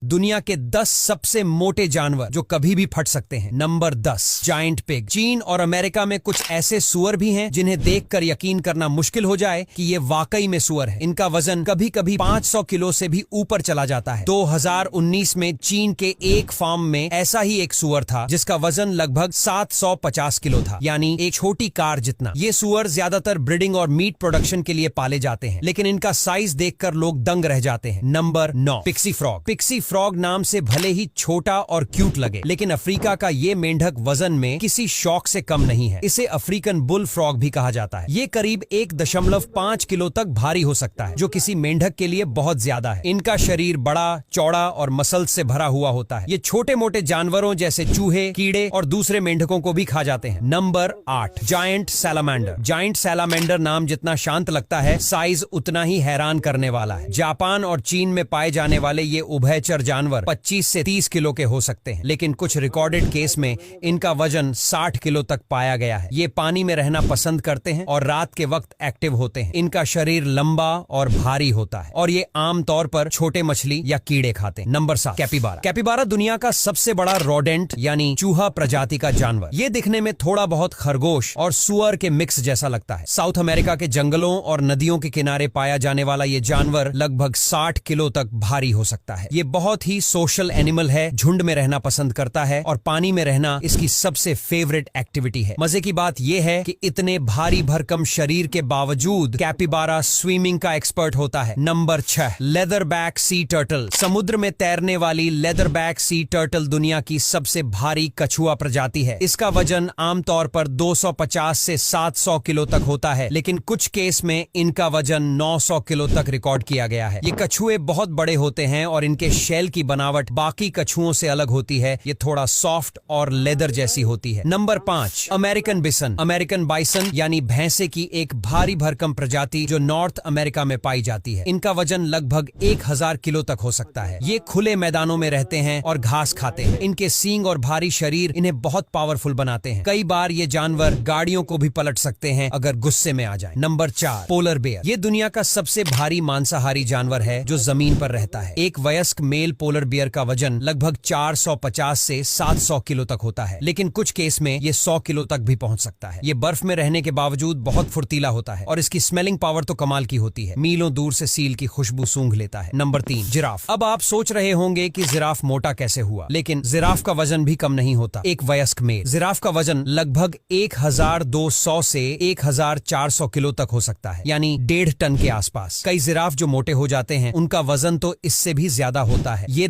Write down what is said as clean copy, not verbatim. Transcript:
दुनिया के 10 सबसे मोटे जानवर जो कभी भी फट सकते हैं। Number 10, giant pig. चीन और अमेरिका में कुछ ऐसे सुअर भी हैं जिन्हें देखकर यकीन करना मुश्किल हो जाए कि ये वाकई में सुअर है। इनका वजन कभी कभी 500 किलो से भी ऊपर चला जाता है। 2019 में चीन के एक फार्म में ऐसा ही एक सुअर था जिसका वजन लगभग 750 किलो था, यानी एक छोटी कार जितना। ये सुअर ज्यादातर ब्रीडिंग और मीट प्रोडक्शन के लिए पाले जाते हैं, लेकिन इनका साइज देखकर लोग दंग रह जाते हैं। Number 9, pixie frog. Pixie frog नाम से भले ही छोटा और क्यूट लगे, लेकिन अफ्रीका का ये मेंढक वजन में किसी शौक से कम नहीं है। इसे अफ्रीकन बुल फ्रॉग भी कहा जाता है। ये करीब 1.5 किलो तक भारी हो सकता है, जो किसी मेंढक के लिए बहुत ज्यादा है। इनका शरीर बड़ा, चौड़ा और मसल से भरा हुआ होता है। ये छोटे मोटे जानवरों जैसे चूहे, कीड़े और दूसरे मेंढकों को भी खा जाते हैं। Number 8, giant salamander. Giant salamander नाम जितना शांत लगता है, साइज उतना ही हैरान करने वाला है। जापान और चीन में पाए जाने वाले ये उभयचर जानवर 25 से 30 किलो के हो सकते हैं, लेकिन कुछ रिकॉर्डेड केस में इनका वजन 60 किलो तक पाया गया है। ये पानी में रहना पसंद करते हैं और रात के वक्त एक्टिव होते हैं। इनका शरीर लंबा और भारी होता है और ये आमतौर पर छोटे मछली या कीड़े खाते हैं। Number 7, capybara. कैपिबारा दुनिया का सबसे बड़ा रोडेंट यानी चूहा प्रजाति का जानवर। ये दिखने में थोड़ा बहुत खरगोश और सुअर के मिक्स जैसा लगता है। साउथ अमेरिका के जंगलों और नदियों के किनारे पाया जाने वाला ये जानवर लगभग 60 किलो तक भारी हो सकता है। ये बहुत ही सोशल एनिमल है, झुंड में रहना पसंद करता है और पानी में रहना इसकी सबसे फेवरेट एक्टिविटी है। मजे की बात यह है कि इतने भारी भरकम शरीर के बावजूद कैपिबारा स्विमिंग का एक्सपर्ट होता है। Number 6, leatherback sea turtle. समुद्र में तैरने वाली लेदरबैक सी टर्टल दुनिया की सबसे भारी कछुआ प्रजाति है। इसका वजन आमतौर पर 250 से 700 किलो तक होता है, लेकिन कुछ केस में इनका वजन 900 किलो तक रिकॉर्ड किया गया है। ये कछुए बहुत बड़े होते हैं और इनके शेल की बनावट बाकी कछुओं से अलग होती है। ये थोड़ा सॉफ्ट और लेदर जैसी होती है। Number 5, American bison. American bison यानी भैंसे की एक भारी भरकम प्रजाति जो नॉर्थ अमेरिका में पाई जाती है। इनका वजन लगभग 1000 किलो तक हो सकता है। ये खुले मैदानों में रहते हैं और घास खाते हैं। इनके सींग और भारी शरीर इन्हें बहुत पावरफुल बनाते हैं। कई बार ये जानवर गाड़ियों को भी पलट सकते हैं अगर गुस्से में आ जाए। Number 4, polar bear. ये दुनिया का सबसे भारी मांसाहारी जानवर है जो जमीन पर रहता है। एक वयस्क मेल पोलर बियर का वजन लगभग 450 से 700 किलो तक होता है, लेकिन कुछ केस में ये 100 किलो तक भी पहुंच सकता है। ये बर्फ में रहने के बावजूद बहुत फुर्तीला होता है और इसकी स्मेलिंग पावर तो कमाल की होती है। मीलों दूर से सील की खुशबू सूंघ लेता है। Number 3, giraffe. अब आप सोच रहे होंगे कि जिराफ मोटा कैसे हुआ, लेकिन जिराफ का वजन भी कम नहीं होता। एक वयस्क मेल जिराफ का वजन लगभग 1200 से 1400 किलो तक हो सकता है, यानी 1.5 टन के आसपास। कई जिराफ जो मोटे हो जाते हैं उनका वजन तो इससे भी ज्यादा होता है। ये